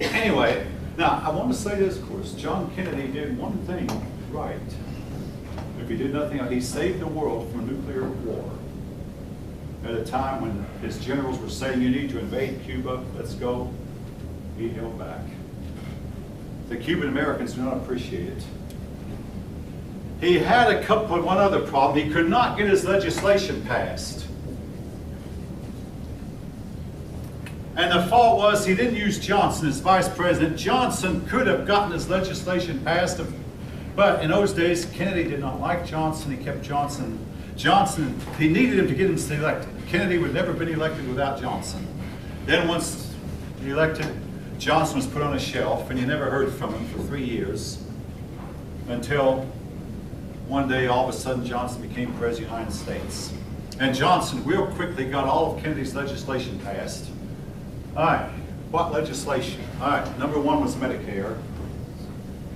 Anyway, now I want to say this, of course. John Kennedy did one thing right. If he did nothing else, he saved the world from a nuclear war. At a time when his generals were saying, you need to invade Cuba, let's go, he held back. The Cuban Americans do not appreciate it. He had one other problem. He could not get his legislation passed. And the fault was he didn't use Johnson as vice president. Johnson could have gotten his legislation passed, but in those days, Kennedy did not like Johnson. He kept Johnson, he needed him to get him elected. Kennedy would never have been elected without Johnson. Then once elected, Johnson was put on a shelf, and you never heard from him for 3 years, until one day, all of a sudden, Johnson became president of the United States. And Johnson real quickly got all of Kennedy's legislation passed. All right, what legislation? All right, number one was Medicare.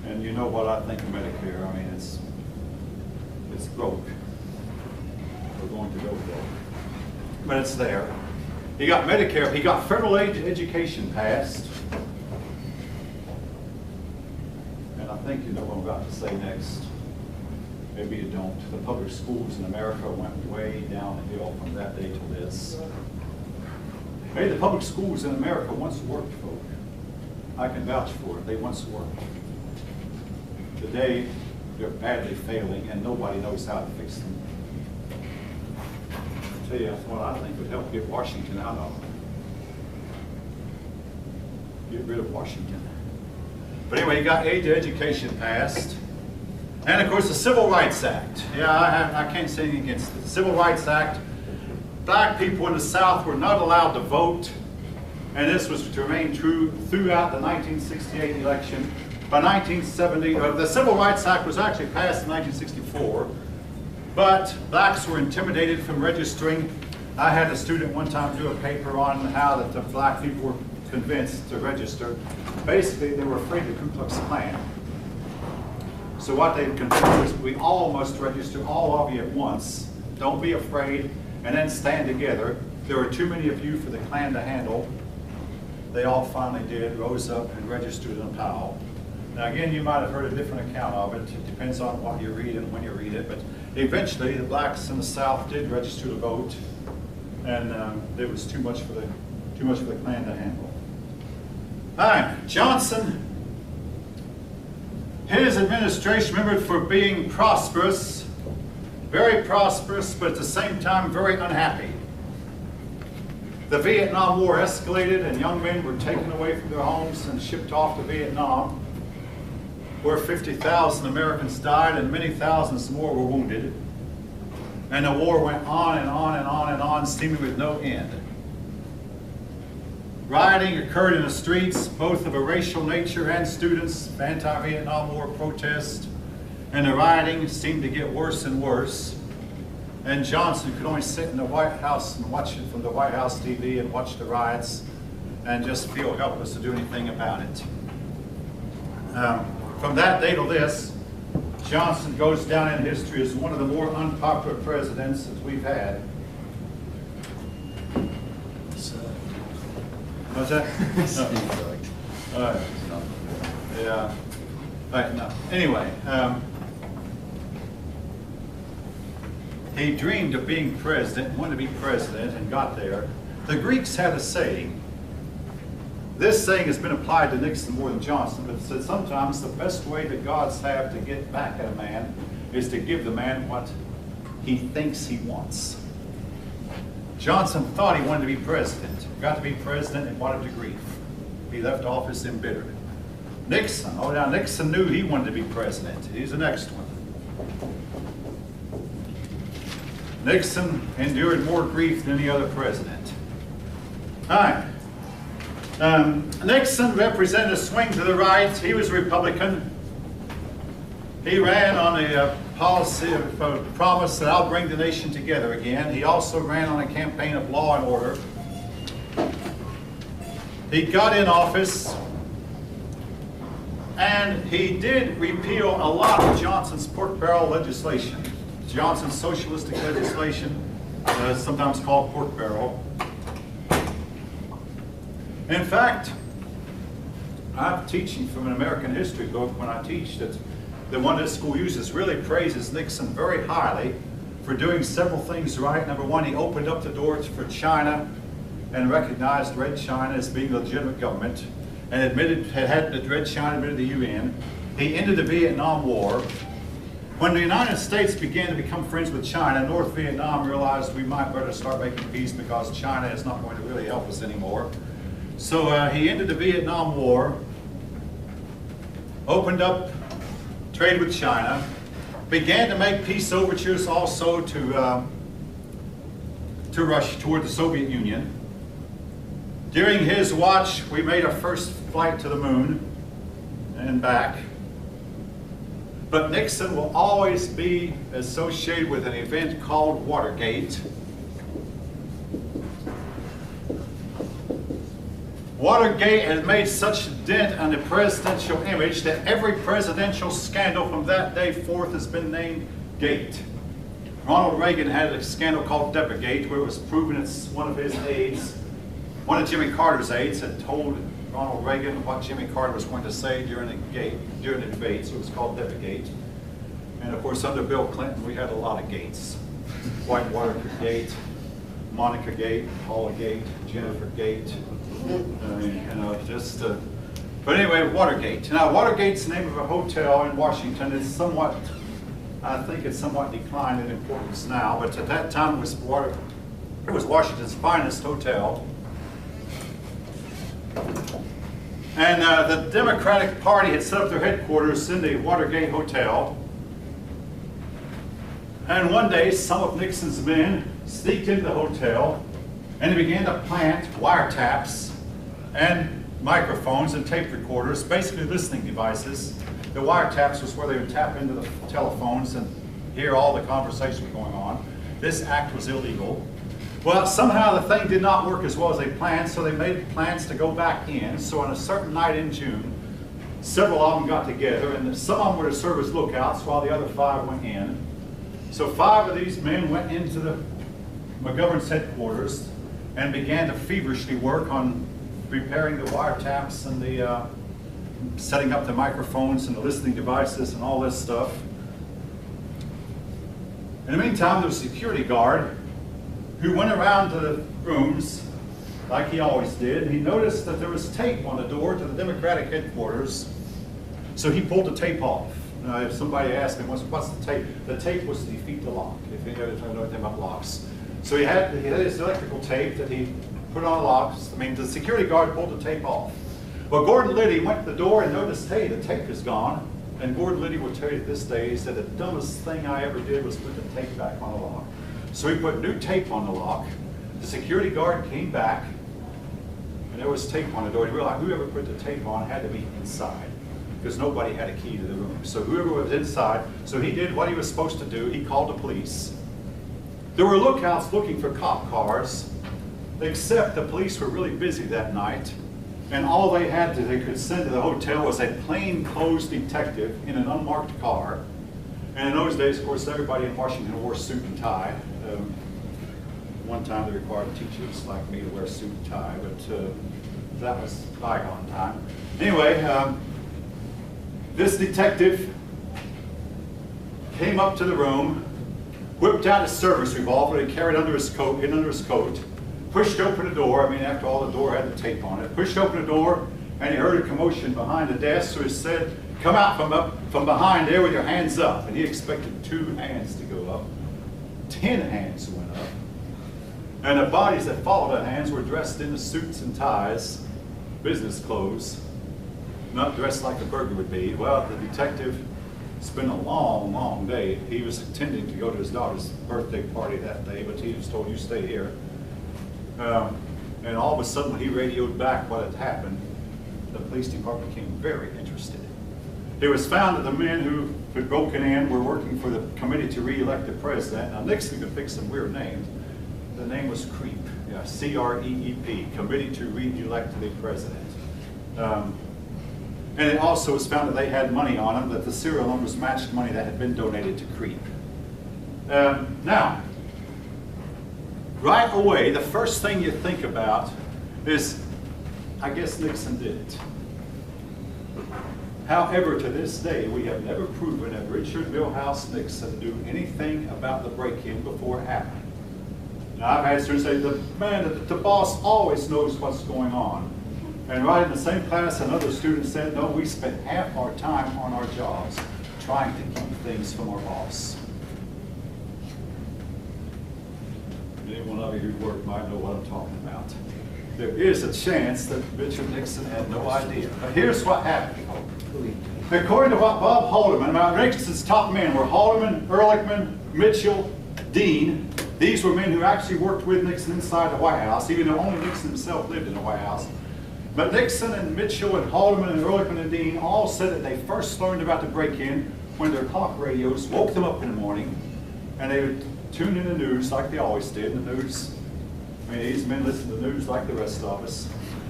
And you know what I think of Medicare. I mean, it's broke. We're going to go broke. But it's there. He got Medicare. He got federal aid to education passed. And I think you know what I'm about to say next. Maybe you don't. The public schools in America went way downhill from that day to this. Maybe the public schools in America once worked, folk. I can vouch for it. They once worked. Today, they're badly failing, and nobody knows how to fix them. I'll tell you what I think would help get Washington out of them. Get rid of Washington. But anyway, he got aid to education passed. And of course, the Civil Rights Act. Yeah, I can't say anything against it. The Civil Rights Act. Black people in the South were not allowed to vote, and this was to remain true throughout the 1968 election. By 1970, the Civil Rights Act was actually passed in 1964, but blacks were intimidated from registering. I had a student one time do a paper on how that the black people were convinced to register. Basically, they were afraid of the Ku Klux Klan. So what they convinced was, we all must register, all of you at once. Don't be afraid, and then stand together. There were too many of you for the Klan to handle. They all finally did, rose up and registered in a pile. Now again, you might have heard a different account of it. It depends on what you read and when you read it. But eventually, the blacks in the South did register to vote, and there was too much for the Klan to handle. All right, Johnson. His administration, remembered for being prosperous, very prosperous, but at the same time very unhappy. The Vietnam War escalated, and young men were taken away from their homes and shipped off to Vietnam, where 50,000 Americans died and many thousands more were wounded. And the war went on and on and on and on, seeming with no end. Rioting occurred in the streets, both of a racial nature and students, anti-Vietnam War protests, and the rioting seemed to get worse and worse. And Johnson could only sit in the White House and watch it from the White House TV and watch the riots and just feel helpless to do anything about it. From that day to this, Johnson goes down in history as one of the more unpopular presidents that we've had. What's that? No. All right. Yeah. All right, no. Anyway, he dreamed of being president, wanted to be president, and got there. The Greeks had a saying. This saying has been applied to Nixon more than Johnson, but it said sometimes the best way the gods have to get back at a man is to give the man what he thinks he wants. Johnson thought he wanted to be president, got to be president and wanted to grief. He left office embittered. Nixon, now Nixon knew he wanted to be president. He's the next one. Nixon endured more grief than any other president. All right. Nixon represented a swing to the right. He was a Republican. He ran on a policy of a promise that I'll bring the nation together again. He also ran on a campaign of law and order. He got in office, and he did repeal a lot of Johnson's pork barrel legislation. Johnson's socialistic legislation, sometimes called pork barrel. In fact, I'm teaching from an American history book when I teach that the one this school uses really praises Nixon very highly for doing several things right. Number one, he opened up the doors for China and recognized Red China as being a legitimate government and had Red China admitted to the UN. He ended the Vietnam War. When the United States began to become friends with China, North Vietnam realized we might better start making peace because China is not going to really help us anymore. So he ended the Vietnam War, opened up trade with China, began to make peace overtures also to Russia, toward the Soviet Union. During his watch, we made our first flight to the moon and back. But Nixon will always be associated with an event called Watergate. Watergate has made such a dent on the presidential image that every presidential scandal from that day forth has been named Gate. Ronald Reagan had a scandal called Debategate, where it was proven it's one of his aides, one of Jimmy Carter's aides, had told Ronald Reagan what Jimmy Carter was going to say during the debate, so it was called Debategate. And of course, under Bill Clinton, we had a lot of gates. Whitewater Gate, Monica Gate, Paula Gate, Jennifer Gate. But anyway, Watergate. Now, Watergate's the name of a hotel in Washington. It's somewhat, I think it's somewhat declined in importance now, but at that time it was Washington's finest hotel. And the Democratic Party had set up their headquarters in the Watergate Hotel. And one day, some of Nixon's men sneaked into the hotel and they began to plant wiretaps and microphones and tape recorders, basically listening devices. The wiretaps was where they would tap into the telephones and hear all the conversation going on. This act was illegal. Well, somehow the thing did not work as well as they planned, so they made plans to go back in. So on a certain night in June, several of them got together, and some of them were to serve as lookouts while the other 5 went in. So 5 of these men went into the McGovern's headquarters and began to feverishly work on preparing the wiretaps and the setting up the microphones and the listening devices and all this stuff. In the meantime, there was a security guard who went around to the rooms like he always did. He noticed that there was tape on the door to the Democratic headquarters, so he pulled the tape off. Now, if somebody asked me, what's the tape? The tape was to defeat the lock, if you know anything about locks. So he had his electrical tape that he put on locks. I mean, the security guard pulled the tape off. Well, Gordon Liddy went to the door and noticed, hey, the tape is gone. And Gordon Liddy will tell you to this day, he said, the dumbest thing I ever did was put the tape back on the lock. So he put new tape on the lock. The security guard came back, and there was tape on the door. He realized whoever put the tape on had to be inside, because nobody had a key to the room. So whoever was inside, so he did what he was supposed to do. He called the police. There were lookouts looking for cop cars, except the police were really busy that night, and all they had they could send to the hotel was a plainclothes detective in an unmarked car. And in those days, of course, everybody in Washington wore suit and tie. One time they required teachers like me to wear suit and tie, but that was bygone time. Anyway, this detective came up to the room, whipped out his service revolver that he carried under his coat, hidden under his coat, pushed open the door. I mean, after all, the door had the tape on it. Pushed open the door, and he heard a commotion behind the desk, so he said, come out from behind there with your hands up. And he expected 2 hands to go up. 10 hands went up. And the bodies that followed the hands were dressed in the suits and ties, business clothes, not dressed like a burglar would be. Well, the detective spent a long, long day. He was intending to go to his daughter's birthday party that day, but he was told, you stay here. And all of a sudden, when he radioed back what had happened, the police department became very interested. It was found that the men who had broken in were working for the committee to re-elect the president. Now, Nixon could pick some weird names. The name was CREEP, yeah, C-R-E-E-P, Committee to Re-elect the President. And it also was found that they had money on them, that the serial numbers matched money that had been donated to CREEP. Now, right away, the first thing you think about is, I guess Nixon did it. However, to this day, we have never proven that Richard Milhouse Nixon knew anything about the break-in before it happened. Now, I've had students say, the boss always knows what's going on. And right in the same class, another student said, no, we spent half our time on our jobs trying to keep things from our boss. Any one of you who work might know what I'm talking about. There is a chance that Richard Nixon had no idea. But here's what happened. According to what Bob Haldeman, now Nixon's top men were Haldeman, Ehrlichman, Mitchell, Dean. These were men who actually worked with Nixon inside the White House, even though only Nixon himself lived in the White House. But Nixon and Mitchell and Haldeman and Ehrlichman and Dean all said that they first learned about the break-in when their talk radios woke them up in the morning, and they would tune in the news like they always did. The news, I mean, these men listened to the news like the rest of us,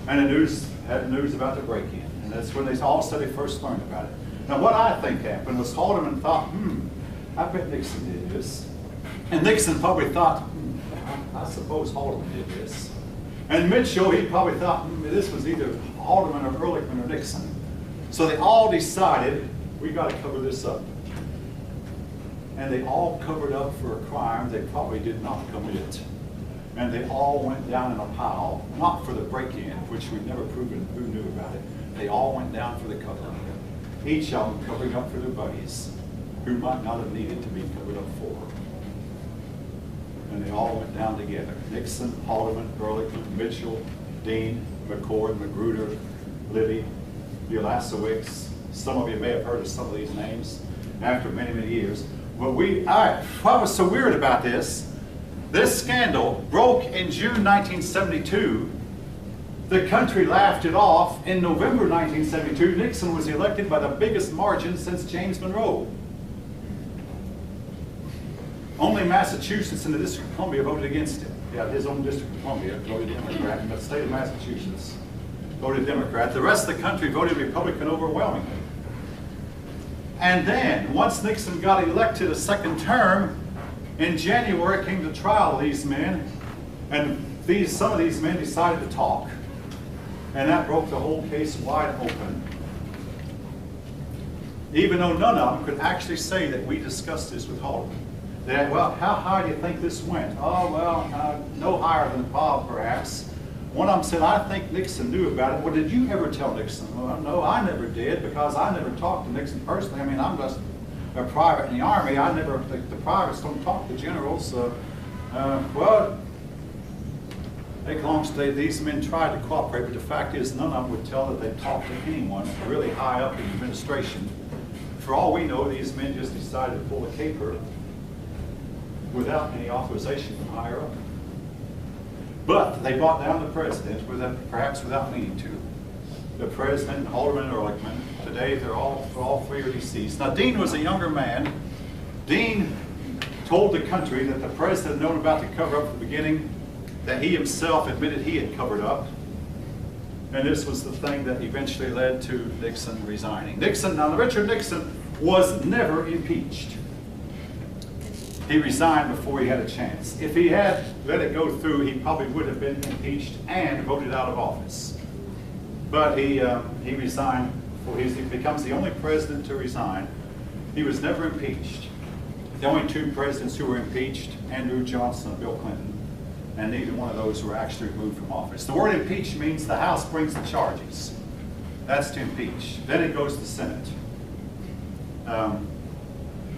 and the news had news about the break-in, and that's when they all said they first learned about it. Now, what I think happened was Haldeman thought, I bet Nixon did this. And Nixon probably thought, I suppose Haldeman did this. And Mitchell, he probably thought, this was either Haldeman or Ehrlichman or Nixon. So they all decided, we got to cover this up. And they all covered up for a crime they probably did not commit. And they all went down in a pile, not for the break-in, which we've never proven who knew about it. They all went down for the cover-up. Each of them covering up for their buddies, who might not have needed to be covered up for. And they all went down together. Nixon, Haldeman, Ehrlichman, Mitchell, Dean, McCord, Magruder, Liddy, Ulasewicz. Some of you may have heard of some of these names after many, many years. But what was so weird about this scandal broke in June 1972. The country laughed it off. In November 1972, Nixon was elected by the biggest margin since James Monroe. Only Massachusetts and the District of Columbia voted against him. Yeah, his own District of Columbia voted Democrat, but the state of Massachusetts voted Democrat. The rest of the country voted Republican overwhelmingly. And then, once Nixon got elected a second term, in January came the trial of these men, and some of these men decided to talk. And that broke the whole case wide open. Even though none of them could actually say that we discussed this with Haldeman. That, well, how high do you think this went? Oh, well, no higher than Bob, perhaps. One of them said, I think Nixon knew about it. Well, did you ever tell Nixon? Well, no, I never did, because I never talked to Nixon personally. I mean, I'm just a private in the Army. The privates don't talk to generals. Well, make a long story, these men tried to cooperate, but the fact is none of them would tell that they talked to anyone really high up in the administration. For all we know, these men just decided to pull a caper without any authorization from higher up. But they brought down the president, perhaps without meaning to. The president, Haldeman and Ehrlichman, today they're all three are deceased. Now, Dean was a younger man. Dean told the country that the president had known about the cover-up at the beginning, that he himself admitted he had covered up. And this was the thing that eventually led to Nixon resigning. Now Richard Nixon was never impeached. He resigned before he had a chance. If he had let it go through, he probably would have been impeached and voted out of office. But he resigned before he becomes the only president to resign. He was never impeached. The only two presidents who were impeached, Andrew Johnson and Bill Clinton, and neither one of those were actually removed from office. The word impeach means the House brings the charges. That's to impeach. Then it goes to the Senate. All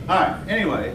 right, anyway.